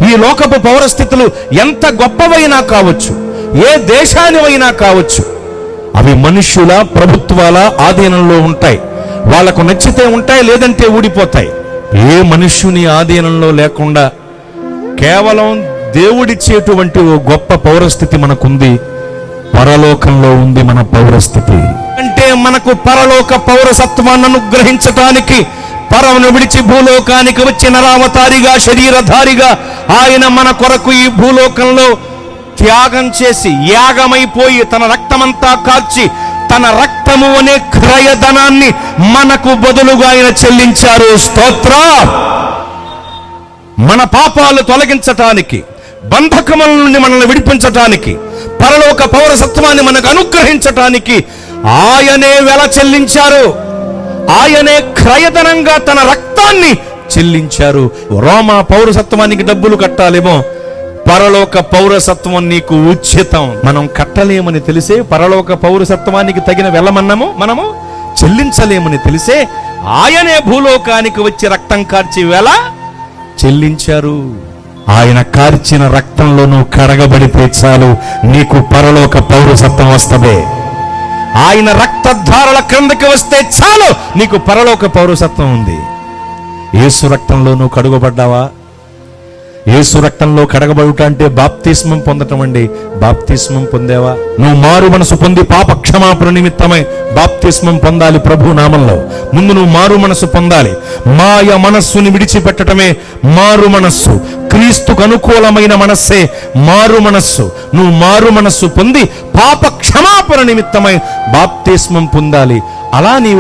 ఈ లోకపు పౌరస్థితులు ఎంత గొప్పవైనా కావచ్చు, ఏ దేశానివైనా కావచ్చు, అవి మనుష్యుల ప్రభుత్వాల ఆధీనంలో ఉంటాయి. వాళ్లకు నచ్చితే ఉంటాయి, లేదంటే ఊడిపోతాయి. ఏ మనుష్యుని ఆధీనంలో లేకుండా కేవలం దేవుడిచ్చేటువంటి ఓ గొప్ప పౌరస్థితి మనకుంది. పరలోకంలో ఉంది మన పౌరస్థితి. అంటే మనకు పరలోక పౌరసత్వాన్ని అనుగ్రహించటానికి పరమును విడిచి భూలోకానికి వచ్చి నరావతారిగా, శరీరధారిగా ఆయన మన కొరకు ఈ భూలోకంలో త్యాగం చేసి యాగమైపోయి తన రక్తమంతా కాల్చి తన రక్తము అనే క్రయధనాన్ని మనకు బదులుగా ఆయన చెల్లించారు. స్తోత్రం! మన పాపాలు తొలగించటానికి, బంధకముల నుండి మనల్ని విడిపించటానికి, పరలోక పౌరసత్వాన్ని మనకు అనుగ్రహించటానికి ఆయనే వెల చెల్లించారు. ఆయనే క్రయధనంగా తన రక్తాన్ని చెల్లించారు. రోమా పౌరసత్వానికి డబ్బులు కట్టాలేమో, పరలోక పౌరసత్వం నీకు ఉచితం. మనం కట్టలేమని తెలిసే, పరలోక పౌరసత్వానికి తగిన మనము చెల్లించలేమని తెలిసే ఆయనే భూలోకానికి వచ్చి రక్తం కార్చి వెల చెల్లించారు. ఆయన కార్చిన రక్తంలో నువ్వు కడగబడితే చాలు, నీకు పరలోక పౌరసత్వం వస్తదే. ఆయన రక్తధారల క్రిందకి వస్తే చాలు, నీకు పరలోక పౌరసత్వం ఉంది. యేసు రక్తంలో నువ్వు కడుగబడ్డావా? యేసు రక్తంలో కడగబడుట అంటే బాప్తిస్మం పొందటం అండి. బాప్తిస్మం పొందేవా? నువ్వు మారు మనసు పొంది పాప క్షమాపణ నిమిత్తమై బాప్తిస్మం పొందాలి. ప్రభు నామంలో ముందు నువ్వు మారు మనసు పొందాలి. మాయ మనస్సుని విడిచిపెట్టడమే మారు మనస్సు. క్రీస్తుకు అనుకూలమైన మనస్సే మారు మనస్సు. నువ్వు మారు మనస్సు పొంది పాప క్షమాపణ నిమిత్తమై బాప్తిస్మం పొందాలి. అలా నీవు